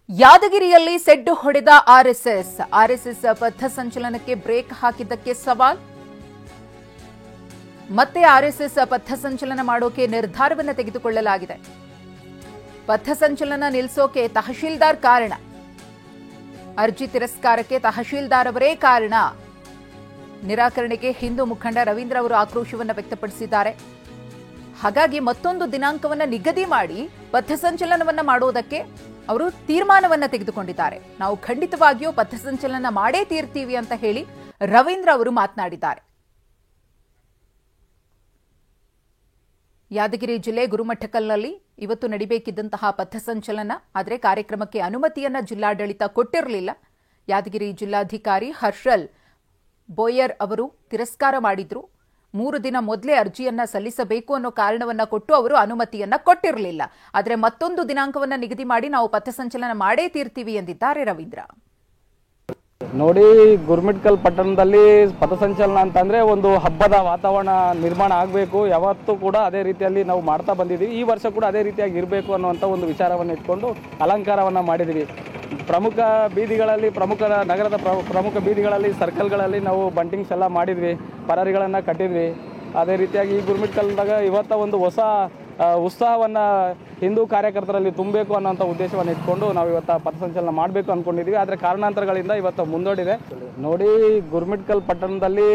ಯಾದಗಿರಿಯಲ್ಲಿ ಸೆಡ್ಡು ಹೊಡೆದ RSS ಪಥಸಂಚಲನಕ್ಕೆ break ಹಾಕಿದ್ದಕ್ಕೆ ಸವಾಲ್. ಮತ್ತೆ ಆರ್ಎಸ್ಎಸ್ ಪಥಸಂಚಲನ ಮಾಡೋಕೆ ನಿರ್ಧಾರವನ್ನು ತೆಗೆದುಕೊಳ್ಳಲಾಗಿದೆ. ಪಥಸಂಚಲನ ನಿಲ್ಲಿಸೋಕೆ ತಹಶೀಲ್ದಾರ್ ಕಾರಣ. ಅರ್ಜಿ ತಿರಸ್ಕಾರಕ್ಕೆ ತಹಶೀಲ್ದಾರ್ ಅವರೇ ಕಾರಣ. ನಿರಾಕರಣೆಗೆ ಹಿಂದೂ ಮುಖಂಡ ರವೀಂದ್ರ ಅವರು ಆಕ್ರೋಶವನ್ನು ವ್ಯಕ್ತಪಡಿಸಿದ್ದಾರೆ. ಹಾಗಾಗಿ ಮತ್ತೊಂದು ದಿನಾಂಕವನ್ನು ನಿಗದಿ ಮಾಡಿ ಪಥಸಂಚಲನವನ್ನ ಮಾಡೋದಕ್ಕೆ ಅವರು ತೀರ್ಮಾನವನ್ನ ತೆಗೆದುಕೊಂಡಿದ್ದಾರೆ. ನಾವು ಖಂಡಿತವಾಗಿಯೂ ಪಥಸಂಚಲನ ಮಾಡೇ ತೀರ್ತೀವಿ ಅಂತ ಹೇಳಿ ರವೀಂದ್ರ ಅವರು ಮಾತನಾಡಿದ್ದಾರೆ. ಯಾದಗಿರಿ ಜಿಲ್ಲೆ ಗುರುಮಠಕಲ್ನಲ್ಲಿ ಇವತ್ತು ನಡಿಬೇಕಿದ್ದಂತಹ ಪಥಸಂಚಲನ, ಆದರೆ ಕಾರ್ಯಕ್ರಮಕ್ಕೆ ಅನುಮತಿಯನ್ನ ಜಿಲ್ಲಾಡಳಿತ ಕೊಟ್ಟಿರಲಿಲ್ಲ. ಯಾದಗಿರಿ ಜಿಲ್ಲಾಧಿಕಾರಿ ಹರ್ಷಲ್ ಬೋಯರ್ ಅವರು ತಿರಸ್ಕಾರ ಮಾಡಿದ್ರು. 3 ದಿನ ಮೊದಲೇ ಅರ್ಜಿಯನ್ನ ಸಲ್ಲಿಸಬೇಕು ಅನ್ನೋ ಕಾರಣವನ್ನ ಕೊಟ್ಟು ಅವರು ಅನುಮತಿಯನ್ನ ಕೊಟ್ಟಿರಲಿಲ್ಲ. ಆದರೆ ಮತ್ತೊಂದು ದಿನಾಂಕವನ್ನ ನಿಗದಿ ಮಾಡಿ ನಾವು ಪಥಸಂಚಲನ ಮಾಡೇ ತೀರ್ತೀವಿ ಎಂದಿದ್ದಾರೆ ರವೀಂದ್ರ. ನೋಡಿ, ಗುರುಮಿಟ್ಕಲ್ ಪಟ್ಟಣದಲ್ಲಿ ಪಥಸಂಚಲನ ಅಂತಂದ್ರೆ ಒಂದು ಹಬ್ಬದ ವಾತಾವರಣ ನಿರ್ಮಾಣ ಆಗಬೇಕು. ಯಾವತ್ತೂ ಕೂಡ ಅದೇ ರೀತಿಯಲ್ಲಿ ನಾವು ಮಾಡ್ತಾ ಬಂದಿದ್ದೀವಿ. ಈ ವರ್ಷ ಕೂಡ ಅದೇ ರೀತಿಯಾಗಿ ಇರಬೇಕು ಅನ್ನುವಂಥ ಒಂದು ವಿಚಾರವನ್ನು ಇಟ್ಕೊಂಡು ಅಲಂಕಾರವನ್ನು ಮಾಡಿದ್ದೀವಿ. ಪ್ರಮುಖ ಬೀದಿಗಳಲ್ಲಿ, ನಗರದ ಪ್ರಮುಖ ಬೀದಿಗಳಲ್ಲಿ, ಸರ್ಕಲ್ಗಳಲ್ಲಿ ನಾವು ಬಂಟಿಂಗ್ಸ್ ಎಲ್ಲ ಮಾಡಿದ್ವಿ, ಪರಾರಿಗಳನ್ನು ಕಟ್ಟಿದ್ವಿ. ಅದೇ ರೀತಿಯಾಗಿ ಈ ಗುರುಮಿಟ್ಕಲ್ದಾಗ ಇವತ್ತ ಒಂದು ಹೊಸ ಉತ್ಸಾಹವನ್ನು ಹಿಂದೂ ಕಾರ್ಯಕರ್ತರಲ್ಲಿ ತುಂಬಬೇಕು ಅನ್ನೋಂಥ ಉದ್ದೇಶವನ್ನು ಇಟ್ಕೊಂಡು ನಾವು ಇವತ್ತು ಪಥಸಂಚಲನ ಮಾಡಬೇಕು ಅಂದ್ಕೊಂಡಿದ್ದೀವಿ. ಆದರೆ ಕಾರಣಾಂತರಗಳಿಂದ ಇವತ್ತು ಮುಂದೂಡಿದೆ. ನೋಡಿ, ಗುರುಮಿಟ್ಕಲ್ ಪಟ್ಟಣದಲ್ಲಿ